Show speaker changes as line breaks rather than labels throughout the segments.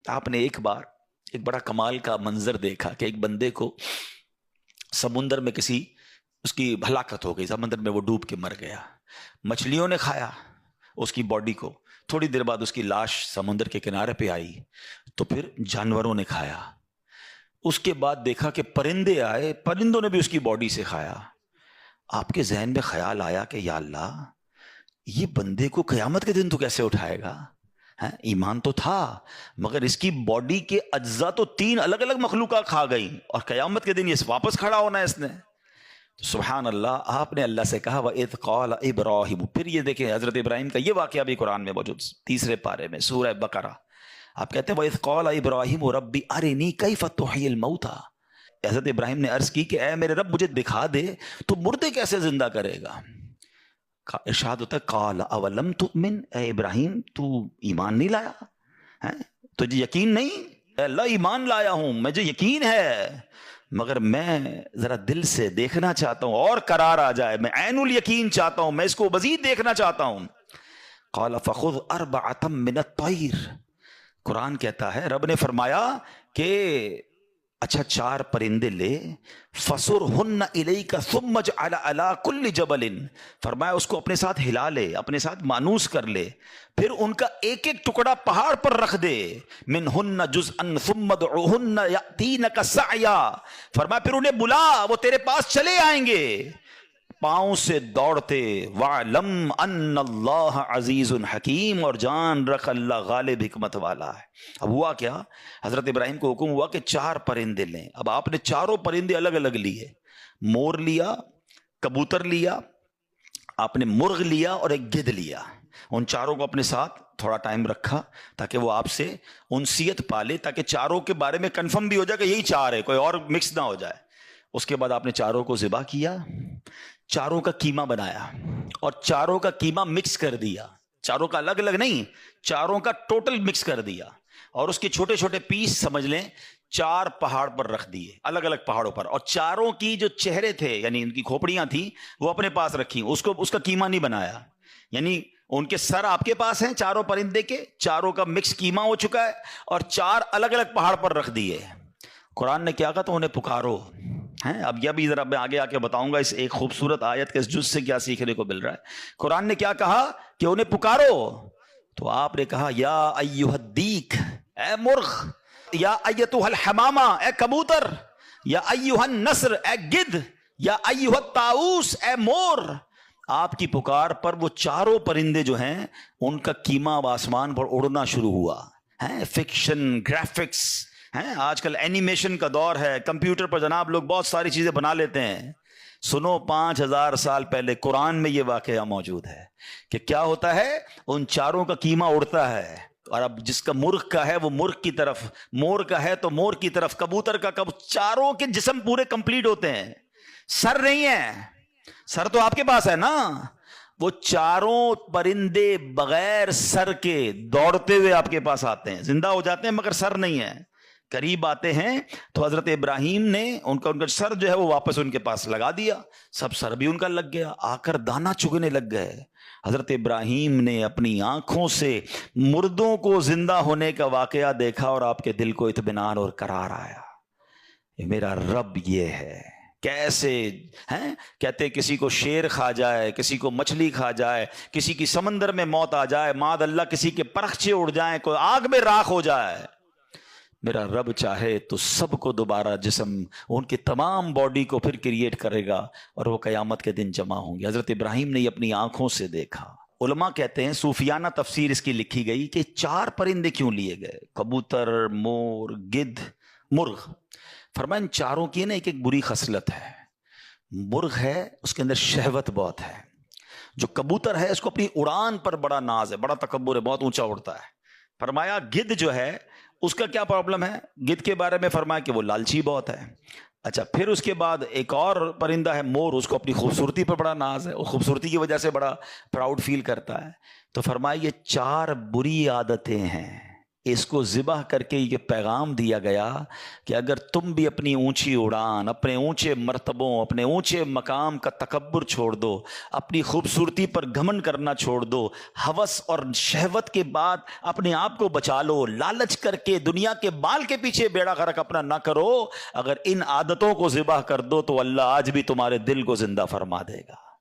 آپ نے ایک بار ایک بڑا کمال کا منظر دیکھا کہ ایک بندے کو سمندر میں اس کی ہلاکت ہو گئی، سمندر میں وہ ڈوب کے مر گیا، مچھلیوں نے کھایا اس کی باڈی کو، تھوڑی دیر بعد اس کی لاش سمندر کے کنارے پہ آئی، تو پھر جانوروں نے کھایا، اس کے بعد دیکھا کہ پرندے آئے، پرندوں نے بھی اس کی باڈی سے کھایا۔ آپ کے ذہن میں خیال آیا کہ یا اللہ، یہ بندے کو قیامت کے دن تو کیسے اٹھائے گا؟ ایمان تو تھا، مگر اس کی باڈی کے اجزاء تو 3 الگ الگ مخلوقات کھا گئی، اور قیامت کے دن یہ واپس کھڑا ہونا ہے اس نے۔ سبحان اللہ، آپ نے اللہ سے کہا وَإِذْ قَالَ إِبْرَاهِيمُ۔ پھر یہ دیکھیں حضرت ابراہیم کا یہ واقعہ بھی قرآن میں موجود، 3 پارے میں سورہ بقرہ۔ آپ کہتے ہیں وَإِذْ قَالَ إِبْرَاهِيمُ رَبِّ أَرِنِي كَيْفَ تُحْيِي الْمَوْتَى۔ حضرت ابراہیم نے عرض کی کہ اے میرے رب مجھے دکھا دے تو مردے کیسے زندہ کرے گا؟ ارشاد ہوتا ہے قال اولم تؤمن، اے ابراہیم تو ایمان نہیں لایا؟ تجھے یقین نہیں؟ اے اللہ ایمان لایا ہوں، مجھے یقین ہے، مگر میں ذرا دل سے دیکھنا چاہتا ہوں اور قرار آ جائے، میں عین الیقین چاہتا ہوں، میں اس کو مزید دیکھنا چاہتا ہوں۔ قال فخذ 4 من الطیر، قرآن کہتا ہے رب نے فرمایا کہ اچھا 4 پرندے لے، فَصُرْهُنَّ إِلَيْكَ ثُمَّ اجْعَلْ عَلَىٰ كُلِّ جَبَلٍ، فرمایا اس کو اپنے ساتھ ہلا لے، اپنے ساتھ مانوس کر لے، پھر ان کا ایک ایک ٹکڑا پہاڑ پر رکھ دے، مِنْهُنَّ جُزْءًا ثُمَّ ادْعُهُنَّ يَأْتِينَكَ سَعْيًا، فرمایا پھر انہیں بلا، وہ تیرے پاس چلے آئیں گے پاؤں سے دوڑتے، وَعْلَمْ أَنَّ اللَّهَ عَزِيزٌ حَكِيمٌ، اور جان رکھ اللہ غالب حکمت والا ہے۔ اب ہوا کیا، حضرت ابراہیم کو حکم ہوا کہ 4 پرندے لیں۔ اب آپ نے 4 پرندے الگ الگ لیے، مور لیا، کبوتر لیا، آپ نے مرغ لیا اور ایک گدھ لیا۔ ان 4 کو اپنے ساتھ تھوڑا ٹائم رکھا تاکہ وہ آپ سے انسیت پالے، تاکہ 4 کے بارے میں کنفرم بھی ہو جائے کہ یہی 4 ہے، کوئی اور مکس نہ ہو جائے۔ اس کے بعد آپ نے 4 کو ذبح کیا، 4 کا قیمہ بنایا اور 4 کا قیمہ مکس کر دیا، 4 کا الگ الگ نہیں، 4 کا ٹوٹل مکس کر دیا، اور اس کے چھوٹے چھوٹے پیس سمجھ لیں 4 پہاڑ پر رکھ دیے، الگ الگ پہاڑوں پر، اور 4 کی جو چہرے تھے یعنی ان کی کھوپڑیاں تھیں وہ اپنے پاس رکھی، اس کا قیمہ نہیں بنایا، یعنی ان کے سر آپ کے پاس ہیں 4 پرندے کے، 4 کا مکس قیمہ ہو چکا ہے، اور 4 الگ الگ پہاڑ پر رکھ دیے۔ قرآن نے کیا کہا تو انہیں پکارو ہیں۔ اب یہ بھی ذرا میں آگے آ کے بتاؤں گا اس ایک خوبصورت آیت کے اس جز سے کیا سیکھنے کو مل رہا ہے۔ قرآن نے کیا کہا کہ انہیں پکارو، تو آپ نے کہا یا ایھا الدیک، اے مرغ، یا ایتھا الحمامہ، اے کبوتر، یا ایھا النسر، اے گدھ، یا ایھا الطاؤس، اے مور۔ آپ کی پکار پر وہ 4 پرندے جو ہیں ان کا قیمہ اب آسمان پر اڑنا شروع ہوا ہے۔ فکشن، گرافکس ہیں، آج کل اینیمیشن کا دور ہے، کمپیوٹر پر جناب لوگ بہت ساری چیزیں بنا لیتے ہیں۔ سنو 5000 سال پہلے قرآن میں یہ واقعہ موجود ہے کہ کیا ہوتا ہے، ان 4 کا قیمہ اڑتا ہے، اور اب جس کا مرغ کا ہے وہ مرغ کی طرف، مور کا ہے تو مور کی طرف، کبوتر کا 4 کے جسم پورے کمپلیٹ ہوتے ہیں، سر نہیں ہے، سر تو آپ کے پاس ہے نا، وہ 4 پرندے بغیر سر کے دوڑتے ہوئے آپ کے پاس آتے ہیں، زندہ ہو جاتے ہیں مگر سر نہیں ہے، قریب آتے ہیں تو حضرت ابراہیم نے ان کا سر جو ہے وہ واپس ان کے پاس لگا دیا، سب سر بھی ان کا لگ گیا، آ کر دانہ چگنے لگ گئے۔ حضرت ابراہیم نے اپنی آنکھوں سے مردوں کو زندہ ہونے کا واقعہ دیکھا اور آپ کے دل کو اطمینان اور قرار آیا، یہ میرا رب یہ ہے۔ کیسے ہیں کہتے کسی کو شیر کھا جائے، کسی کو مچھلی کھا جائے، کسی کی سمندر میں موت آ جائے، معاذ اللہ کسی کے پرخچے اڑ جائیں، کوئی آگ میں راکھ ہو جائے، میرا رب چاہے تو سب کو دوبارہ جسم، ان کی تمام باڈی کو پھر کریٹ کرے گا اور وہ قیامت کے دن جمع ہوں گے۔ حضرت ابراہیم نے یہ اپنی آنکھوں سے دیکھا۔ علماء کہتے ہیں، صوفیانہ تفسیر اس کی لکھی گئی کہ 4 پرندے کیوں لیے گئے، کبوتر، مور، گدھ، مرغ۔ فرمایا ان 4 کی نا ایک بری خصلت ہے۔ مرغ ہے اس کے اندر شہوت بہت ہے، جو کبوتر ہے اس کو اپنی اڑان پر بڑا ناز ہے، بڑا تکبر ہے، بہت اونچا اڑتا ہے۔ فرمایا گدھ جو ہے اس کا کیا پرابلم ہے، گدھ کے بارے میں فرمایا کہ وہ لالچی بہت ہے۔ اچھا پھر اس کے بعد ایک اور پرندہ ہے مور، اس کو اپنی خوبصورتی پر بڑا ناز ہے، وہ خوبصورتی کی وجہ سے بڑا پراؤڈ فیل کرتا ہے۔ تو فرمایا یہ 4 بری عادتیں ہیں اس کو ذبح کر کے یہ پیغام دیا گیا کہ اگر تم بھی اپنی اونچی اڑان، اپنے اونچے مرتبوں، اپنے اونچے مقام کا تکبر چھوڑ دو، اپنی خوبصورتی پر گھمنڈ کرنا چھوڑ دو، ہوس اور شہوت کے بعد اپنے آپ کو بچا لو، لالچ کر کے دنیا کے بال کے پیچھے بیڑا غرق اپنا نہ کرو، اگر ان عادتوں کو ذبح کر دو تو اللہ آج بھی تمہارے دل کو زندہ فرما دے گا۔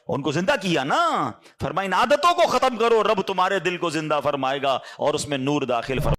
ان کو زندہ کیا نا، فرمایا ان عادتوں کو ختم کرو، رب تمہارے دل کو زندہ فرمائے گا اور اس میں نور داخل فرمائے گا۔